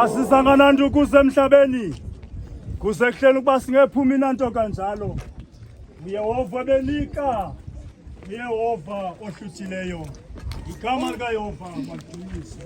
Asisangana nje kusemhlabeni. Kusekuhleni ukuba singephuma inanto kanjalo. Uyehova benika. Uyehova ohluthileyo. Igama likaYehova malidunyiswe.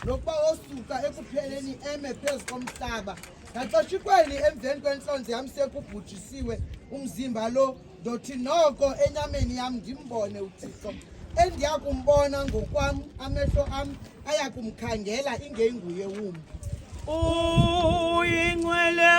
Lokwa osuka ekupheleni eme phezu komhlaba naxoshikweni emveni kwenhlonze yam sekubhujisiwe umzimba lo ndothi noko enyameni yam ndimbone uThixo endiyakumbona ngokwam amehlo am ayakumkhangela ingenguye wumbi uyingcwele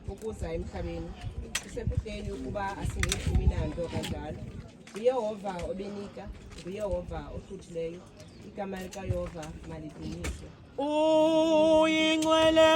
ukuza emhlabeni kuseputeni ukuba asingephumi nanto kanjalo uYehova obenika uYehova ohluthileyo igama likaYehova malidunyiswe uyingcwele